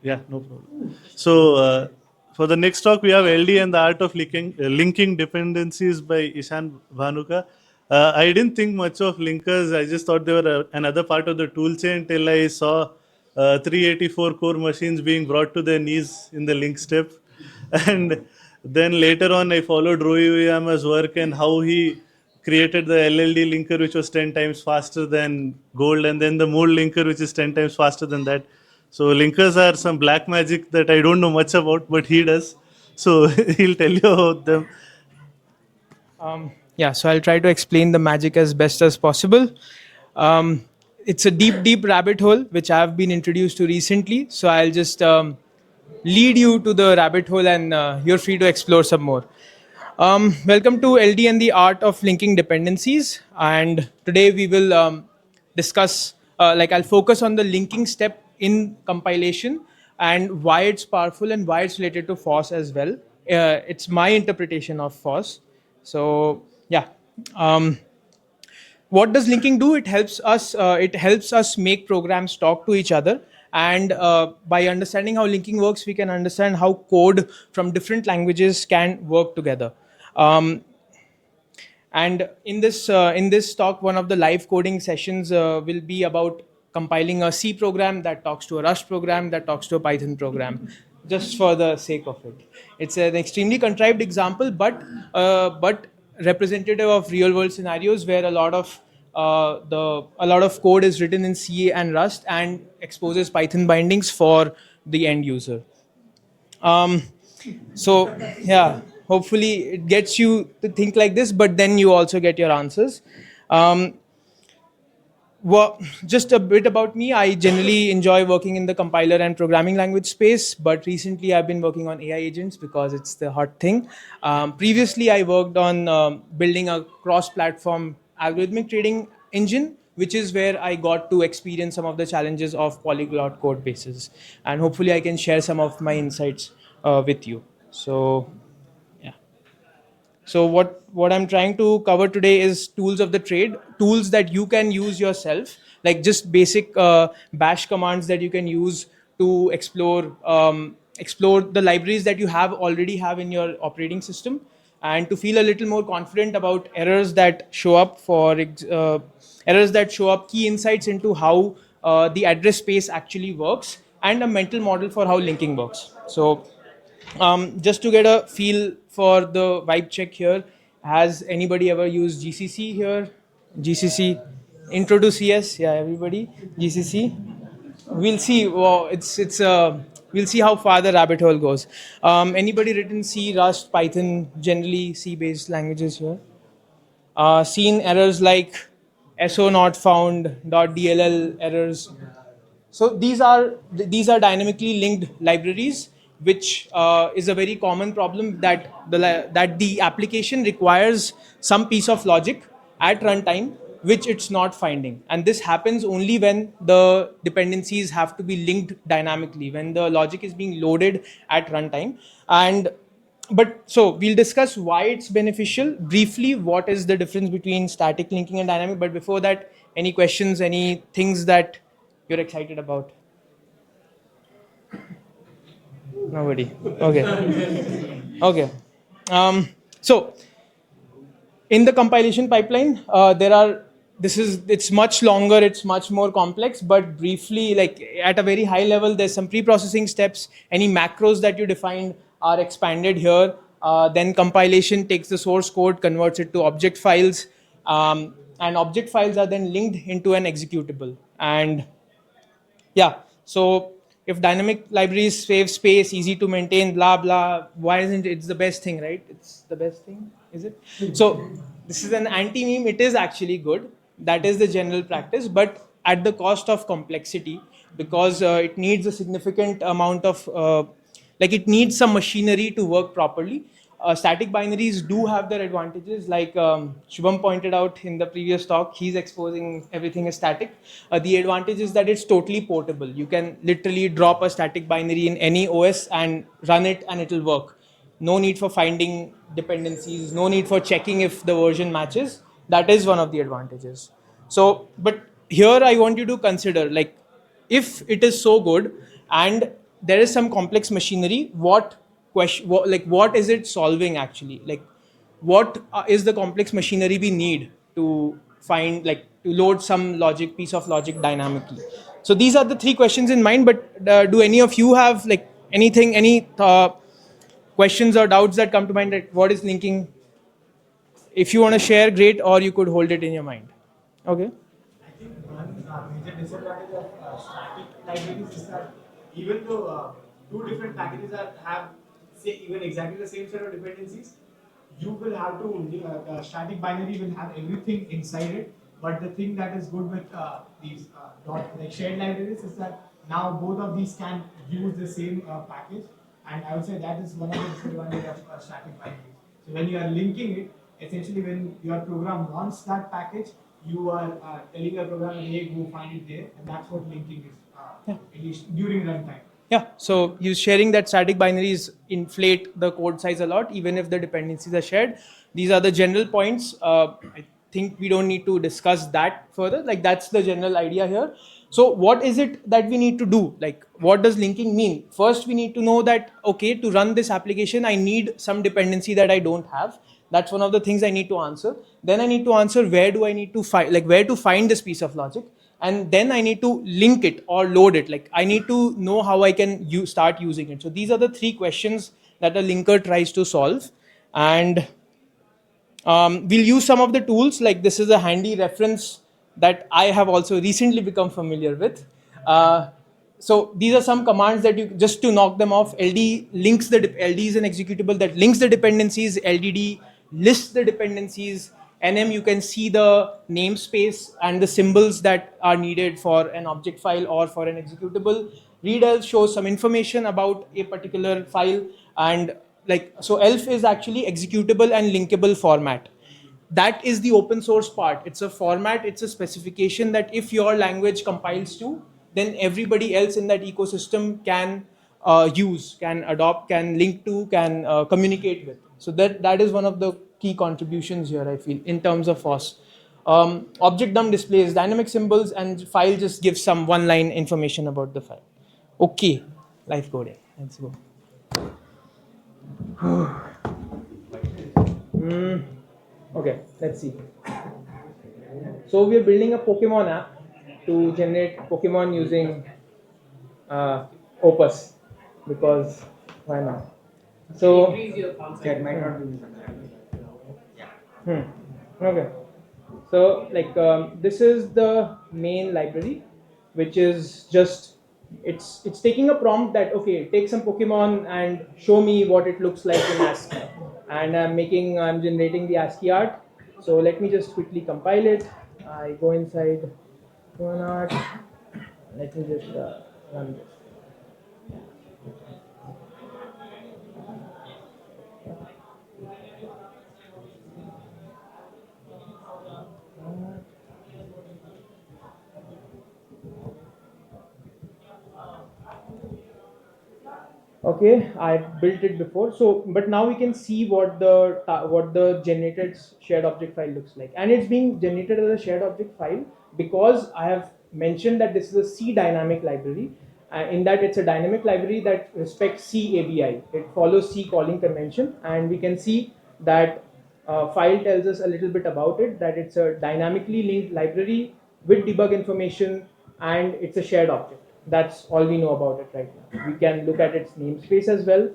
Yeah, no problem. So, for the next talk, we have LD and the Art of Linking Dependencies by Ishan, Bhanuka. I didn't think much of linkers. I just thought they were another part of the toolchain till I saw 384 core machines being brought to their knees in the link step. And then later on, I followed Roy Uyama's work and how he created the LLD linker, which was 10 times faster than Gold, and then the Mold linker, which is 10 times faster than that. So linkers are some black magic that I don't know much about, but he does. So he'll tell you about them. Yeah, so I'll try to explain the magic as best as possible. Um, it's a deep, deep rabbit hole which I've been introduced to recently. So I'll just lead you to the rabbit hole, and you're free to explore some more. Welcome to LD and the Art of Linking Dependencies. And today we will discuss, I'll focus on the linking step in compilation and why it's powerful and why it's related to FOSS as well. It's my interpretation of FOSS. So, yeah. What does linking do? It helps us make programs talk to each other, and by understanding how linking works, we can understand how code from different languages can work together. um, and in this talk, one of the live coding sessions will be about compiling a C program that talks to a Rust program that talks to a Python program, just for the sake of it. It's an extremely contrived example, but representative of real world scenarios where a lot of code is written in C and Rust and exposes Python bindings for the end user. Um, so yeah, hopefully it gets you to think like this, but then you also get your answers. Um, well, just a bit about me. I generally enjoy working in the compiler and programming language space, but recently I've been working on AI agents because it's the hot thing. Previously, I worked on building a cross-platform algorithmic trading engine, which is where I got to experience some of the challenges of polyglot code bases, and hopefully I can share some of my insights with you. So yeah. So what I'm trying to cover today is tools of the trade, tools that you can use yourself, like just basic bash commands that you can use to explore the libraries that you already have in your operating system, and to feel a little more confident about errors that show up, key insights into how the address space actually works, and a mental model for how linking works. So just to get a feel for the vibe check here, has anybody ever used GCC here? GCC, intro to CS, yeah, everybody. GCC. We'll see. Well, we'll see how far the rabbit hole goes. Anybody written C, Rust, Python, generally C-based languages here? Seen errors like SO not found, .dll errors. So these are dynamically linked libraries, which is a very common problem that the application requires some piece of logic at runtime, which it's not finding. And this happens only when the dependencies have to be linked dynamically, when the logic is being loaded at runtime. And but so we'll discuss why it's beneficial briefly, what is the difference between static linking and dynamic. But before that, any questions, any things that you're excited about? Nobody. Okay. Okay. So in the compilation pipeline, it's much longer, it's much more complex, but briefly, like at a very high level, there's some pre-processing steps. Any macros that you defined are expanded here. Then compilation takes the source code, converts it to object files, and object files are then linked into an executable. And yeah, so if dynamic libraries save space, easy to maintain, blah blah, why isn't it? It's the best thing, right? It's the best thing, is it? So this is an anti-meme. It is actually good. That is the general practice, but at the cost of complexity, because it needs a significant amount of it needs some machinery to work properly. Static binaries do have their advantages, like Shubham pointed out in the previous talk. He's exposing everything as static. The advantage is that it's totally portable. You can literally drop a static binary in any OS and run it, and it'll work. No need for finding dependencies, no need for checking if the version matches. That is one of the advantages. So, but here I want you to consider, like, if it is so good, and there is some complex machinery. What question, what is it solving actually? Like, what is the complex machinery we need to find, like, to load some logic, piece of logic dynamically? So these are the three questions in mind. But do any of you have like anything, any questions or doubts that come to mind? That what is linking? If you want to share, great, or you could hold it in your mind. Okay. I think one major disadvantage of static libraries is that even though two different packages have say even exactly the same set of dependencies, you will have to the static binary will have everything inside it. But the thing that is good with these dot like shared libraries is that now both of these can use the same package, and I would say that is one of the disadvantages of static binaries. So when you are linking it, essentially when your program wants that package, you are telling your program, hey, go find it there, and that's what linking is, at least during runtime. Yeah, so you sharing that static binaries inflate the code size a lot, even if the dependencies are shared. These are the general points. I think we don't need to discuss that further. Like, that's the general idea here. So what is it that we need to do? Like, what does linking mean? First, we need to know that, okay, to run this application, I need some dependency that I don't have. That's one of the things I need to answer. Then I need to answer, where do I need to find, like, where to find this piece of logic? And then I need to link it or load it. Like, I need to know how I can start using it. So these are the three questions that a linker tries to solve. And we'll use some of the tools. Like, this is a handy reference that I have also recently become familiar with. So these are some commands that you, just to knock them off. LD links the LD is an executable that links the dependencies. LDD lists the dependencies. NM, you can see the namespace and the symbols that are needed for an object file or for an executable. Readelf shows some information about a particular file. And like, so elf is actually executable and linkable format. That is the open source part. It's a format, it's a specification that if your language compiles to, then everybody else in that ecosystem can use, can adopt, can link to, can communicate with. So that is one of the key contributions here, I feel, in terms of FOSS. Object dump displays dynamic symbols, and file just gives some one line information about the file. Okay, live coding. Let's go. Okay, let's see. So we are building a Pokemon app to generate Pokemon using Opus, because why not? So That might not be. okay. So like this is the main library, which is just it's taking a prompt that, okay, take some Pokemon and show me what it looks like in ASCII, and I'm generating the ASCII art. So let me just quickly compile it. I go inside one art. Let me just run this. Okay, I built it before. So, but now we can see what the generated shared object file looks like, and it's being generated as a shared object file because I have mentioned that this is a C dynamic library. In that, it's a dynamic library that respects C ABI. It follows C calling convention, and we can see that file tells us a little bit about it. That it's a dynamically linked library with debug information, and it's a shared object. That's all we know about it right now. We can look at its namespace as well.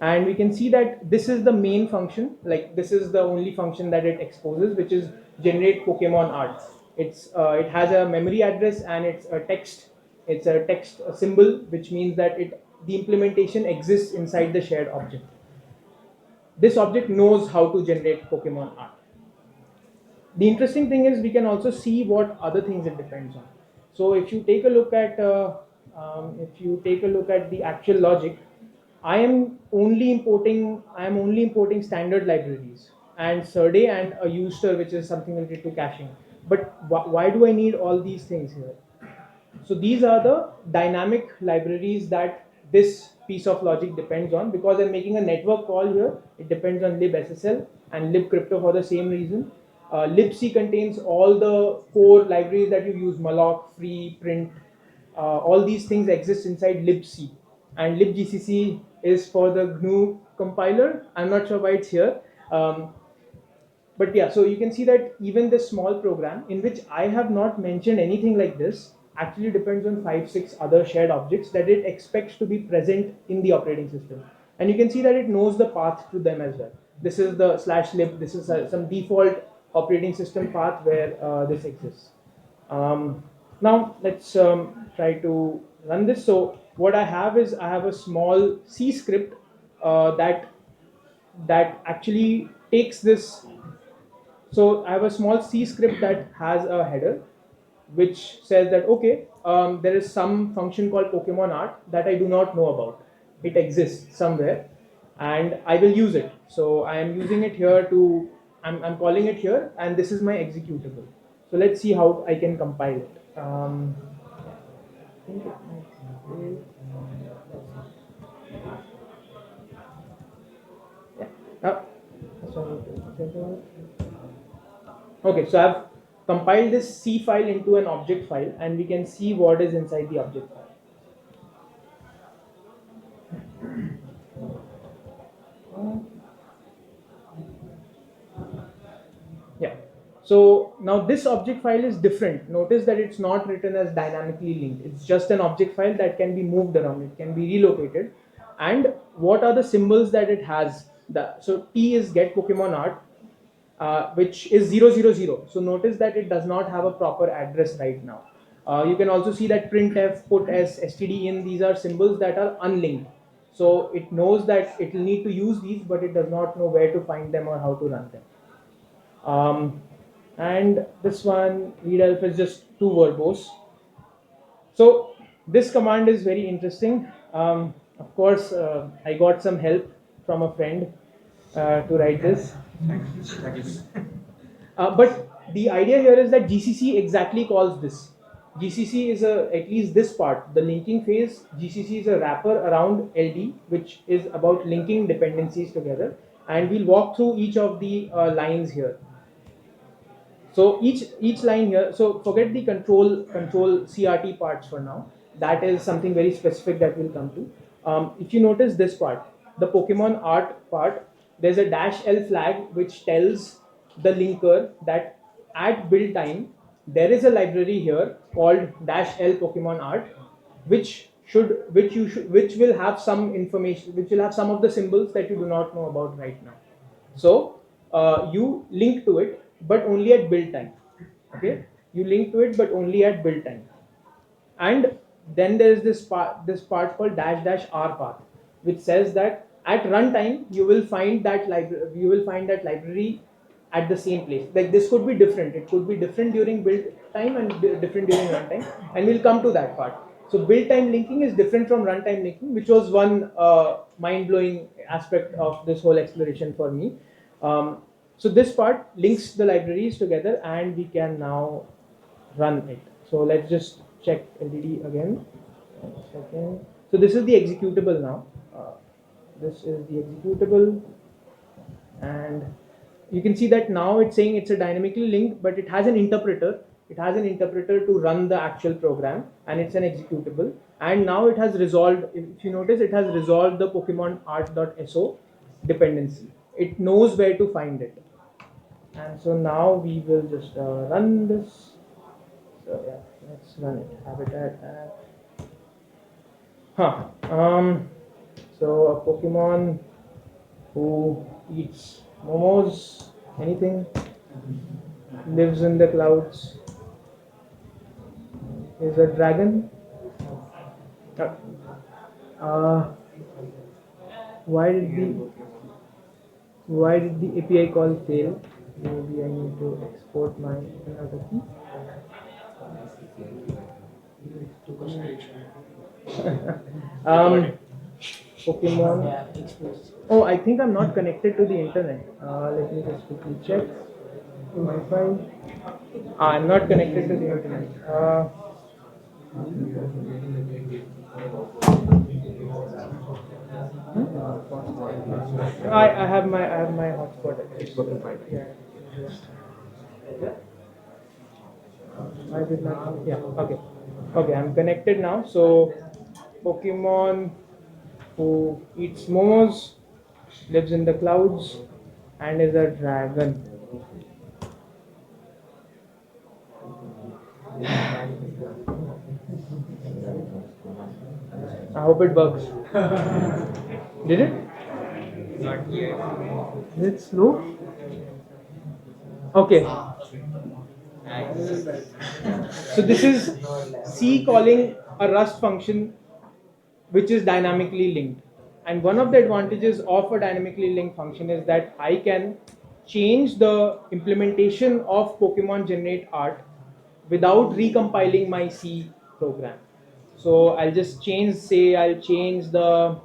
And we can see that this is the main function. Like, this is the only function that it exposes, which is generate Pokemon art. It has a memory address, and it's a text. It's a text symbol, which means that the implementation exists inside the shared object. This object knows how to generate Pokemon art. The interesting thing is we can also see what other things it depends on. So if you take a look at the actual logic, I am only importing standard libraries and Serde and a user, which is something related to caching. But why do I need all these things here? So these are the dynamic libraries that this piece of logic depends on. Because I'm making a network call here, it depends on libSSL and libcrypto for the same reason. libc contains all the core libraries that you use: malloc, free, print. All these things exist inside libc, and libgcc is for the GNU compiler. I'm not sure why it's here. But yeah, so you can see that even this small program, in which I have not mentioned anything like this, actually depends on 5-6 other shared objects that it expects to be present in the operating system. And you can see that it knows the path to them as well. This is the /lib. This is some default operating system path where this exists. Now let's try to run this. So what I have is, I have a small C script that actually takes this. So I have a small C script that has a header which says that, okay, there is some function called Pokemon art that I do not know about. It exists somewhere and I will use it. So I am using it here to, I'm calling it here, and this is my executable. So let's see how I can compile it. I think it might be- yeah. Okay, so I've compiled this C file into an object file, and we can see what is inside the object file. Yeah. So now this object file is different. Notice that it's not written as dynamically linked. It's just an object file that can be moved around. It can be relocated. And what are the symbols that it has? So T is get Pokemon art, which is 000. So notice that it does not have a proper address right now. You can also see that printf, puts, stdin, these are symbols that are unlinked. So it knows that it will need to use these, but it does not know where to find them or how to run them. And this one, readelf, is just too verbose. So this command is very interesting. Of course, I got some help from a friend to write this. But the idea here is that GCC exactly calls this. GCC is at least this part, the linking phase. GCC is a wrapper around LD, which is about linking dependencies together. And we'll walk through each of the lines here. So each line here, so forget the control CRT parts for now. That is something very specific that we'll come to. If you notice this part, the Pokemon art part, there's a -L flag which tells the linker that at build time there is a library here called -L Pokemon art, which will have some information, which will have some of the symbols that you do not know about right now. So you link to it, but only at build time. Okay, you link to it, but only at build time. And then there is this part called -R path, which says that at runtime you will find that library at the same place. Like this could be different. It could be different during build time and different during runtime, and we'll come to that part. So build time linking is different from runtime linking, which was one mind-blowing aspect of this whole exploration for me. So this part links the libraries together, and we can now run it. So let's just check LDD again. 1 second. So this is the executable now. This is the executable, and you can see that now it's saying it's a dynamically linked, but it has an interpreter. It has an interpreter to run the actual program, and it's an executable. And now it has resolved, if you notice, it has resolved the Pokemon art.so dependency. It knows where to find it. And so now we will just run this. So yeah, let's run it. Habitat. So a Pokemon who eats momos, anything, lives in the clouds, is a dragon. Why did the API call fail? Maybe I need to export my another key. Pokemon. Oh, I think I'm not connected to the internet. Let me just quickly check. Wi-Fi. I'm not connected to the internet. I have my hotspot. It's working fine. Yeah. I did not. Yeah. Okay. Okay. I'm connected now. So, Pokemon who eats momos, lives in the clouds, and is a dragon. I hope it works. Did it? Not yet. Is it slow? Okay. So this is C calling a Rust function which is dynamically linked. And one of the advantages of a dynamically linked function is that I can change the implementation of Pokemon generate art without recompiling my C program. So I'll just change, say I'll change the,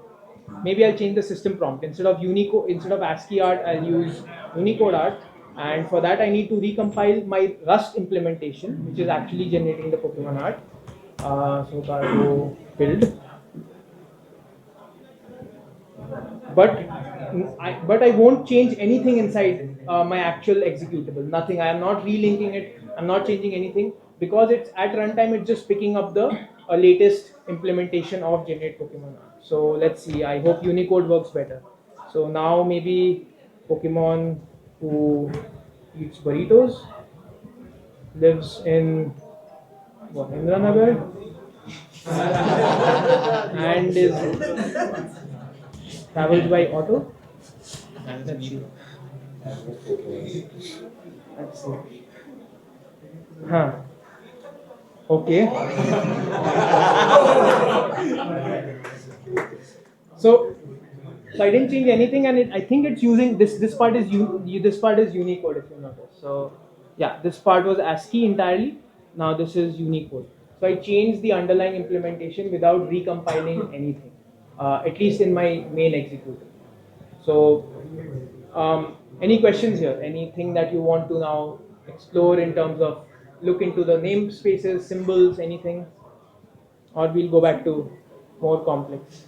maybe I'll change the system prompt. Instead of Unicode, instead of ASCII art, I'll use Unicode art. And for that, I need to recompile my Rust implementation, which is actually generating the Pokemon art. So cargo build. But I won't change anything inside my actual executable. Nothing. I am not relinking it. I'm not changing anything because it's at runtime. It's just picking up the latest implementation of generate Pokemon art. So let's see. I hope Unicode works better. So now maybe Pokemon who eats burritos lives in Indranagar and is travels by auto. Let's see. Let's see. Huh. Okay. So I didn't change anything, and I think it's using this. This part is this part is Unicode, if you notice. So yeah, this part was ASCII entirely. Now this is Unicode. So I changed the underlying implementation without recompiling anything, at least in my main executable. So any questions here? Anything that you want to now explore in terms of look into the namespaces, symbols, anything? Or we'll go back to more complex.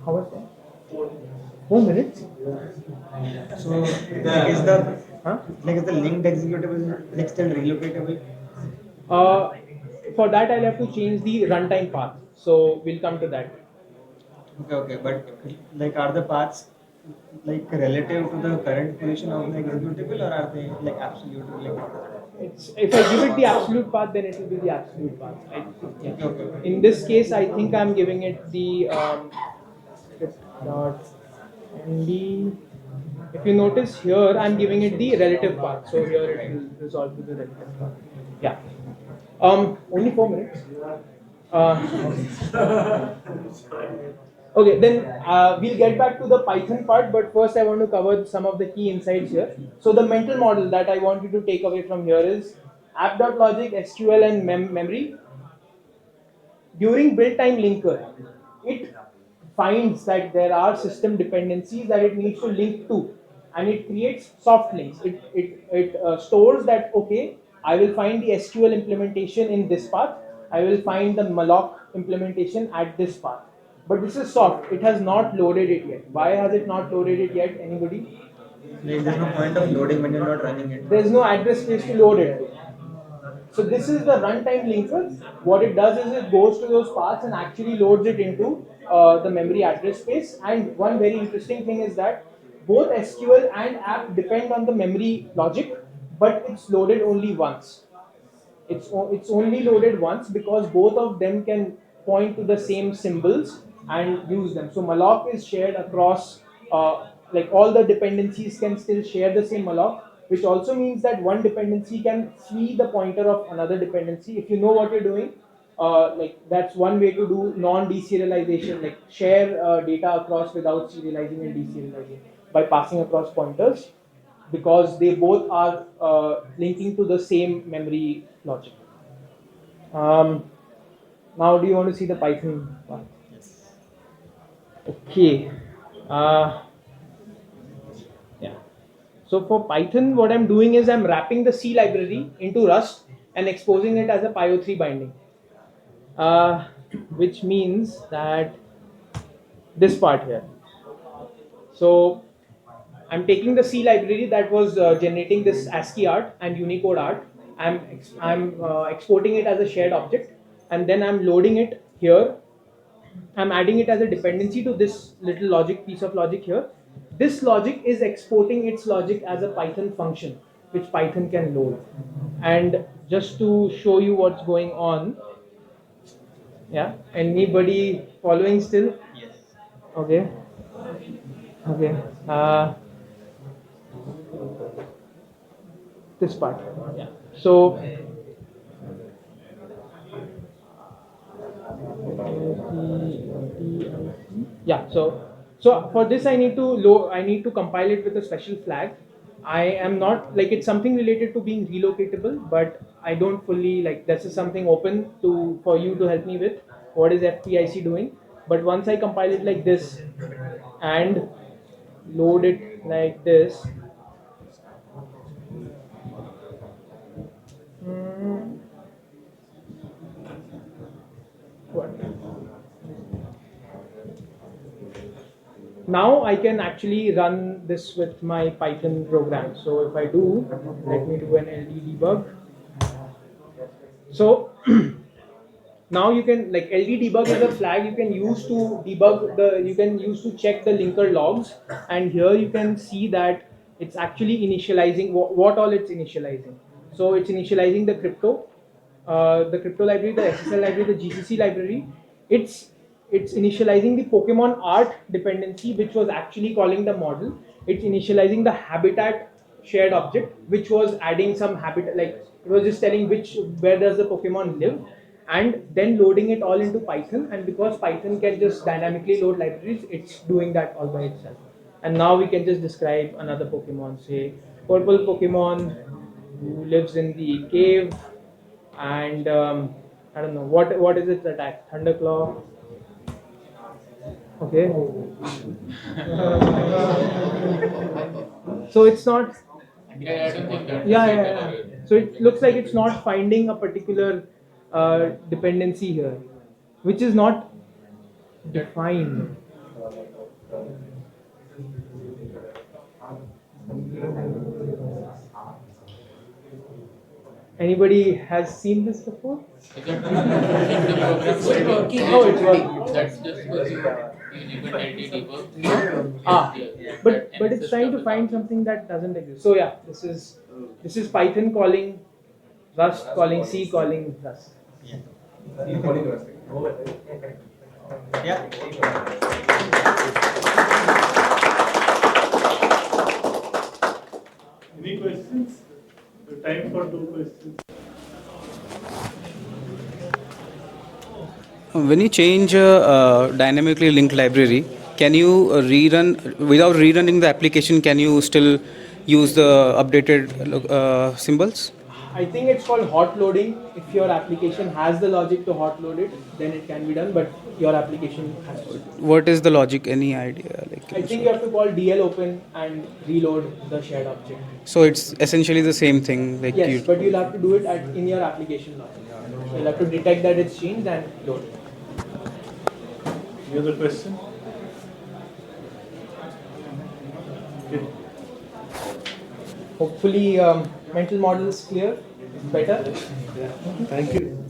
How much time? 4 minutes? So is the Huh? is the linked executable next and relocatable? Uh, for that, I'll have to change the runtime path. So we'll come to that. Okay, but are the paths relative to the current position of the executable, or are they absolute? If I give it the absolute path, then it will be the absolute path. Yeah. Okay. In this case, I think I'm giving it the dot nd. If you notice here, I'm giving it the relative path. So here it will resolve to the relative path. Yeah. Only 4 minutes. Okay, then we'll get back to the Python part, but first I want to cover some of the key insights here. So the mental model that I want you to take away from here is app.logic, SQL, and memory. During build time linker, it finds that there are system dependencies that it needs to link to, and it creates soft links. It stores that, okay, I will find the SQL implementation in this path, I will find the malloc implementation at this path. But this is soft, it has not loaded it yet. Why has it not loaded it yet? Anybody? There's no point of loading when you're not running it. There's no address space to load it. So this is the runtime linker. What it does is it goes to those paths and actually loads it into the memory address space. And one very interesting thing is that both SQL and app depend on the memory logic, but it's loaded only once. It's only loaded once because both of them can point to the same symbols and use them. So malloc is shared across, all the dependencies can still share the same malloc, which also means that one dependency can flee the pointer of another dependency. If you know what you're doing, that's one way to do non-deserialization, like share data across without serializing and deserializing by passing across pointers, because they both are linking to the same memory logic. Now, do you want to see the Python part? Yes. Okay. Yeah. So for Python, what I'm doing is I'm wrapping the C library into Rust and exposing it as a PyO3 binding, which means that this part here. So I'm taking the C library that was generating this ASCII art and Unicode art. I'm exporting it as a shared object, and then I'm loading it here. I'm adding it as a dependency to this little logic piece of logic here. This logic is exporting its logic as a Python function, which Python can load. And just to show you what's going on, yeah, anybody following still? Yes. Okay. Okay. This part. Yeah. So yeah, so for this I need to compile it with a special flag. I am not like, it's something related to being relocatable, but I don't fully like, this is something open to for you to help me with what is FPIC doing. But once I compile it like this and load it like this, what? Now I can actually run this with my Python program. So if I do, let me do an LD debug. So now you can, like, LD debug is a flag you can use to debug you can use to check the linker logs, and here you can see that it's actually initializing what all it's initializing. So it's initializing the crypto library, the SSL library, the GCC library. It's initializing the Pokemon art dependency, which was actually calling the model. It's initializing the habitat shared object, which was adding some habitat, like it was just telling where does the Pokemon live, and then loading it all into Python. And because Python can just dynamically load libraries, it's doing that all by itself. And now we can just describe another Pokemon, say purple Pokemon who lives in the cave, and I don't know what is its attack. Thunderclaw. Okay. So it's not. Yeah, I don't think that. Yeah. So it looks like it's not finding a particular dependency here, which is not defined. Anybody has seen this before? Is that the program It's working? working. Oh, it's working. That's just because you enable LD debug. Ah, Yeah, but it's trying to find something that doesn't exist. So yeah, this is Python calling Rust, calling C, calling Rust. Any questions? The time for 2 questions. When you change a dynamically linked library, can you rerun without rerunning the application? Can you still use the updated symbols? I think it's called hot loading. If your application has the logic to hot load it, then it can be done. But your application has to. What is the logic? Any idea? I think you have to call DL open and reload the shared object. So it's essentially the same thing. Like Yes, but you'll have to do it in your application logic. So you'll have to detect that it's changed and load it. Any other question? Okay. Hopefully, mental model is clear. Better. Thank you.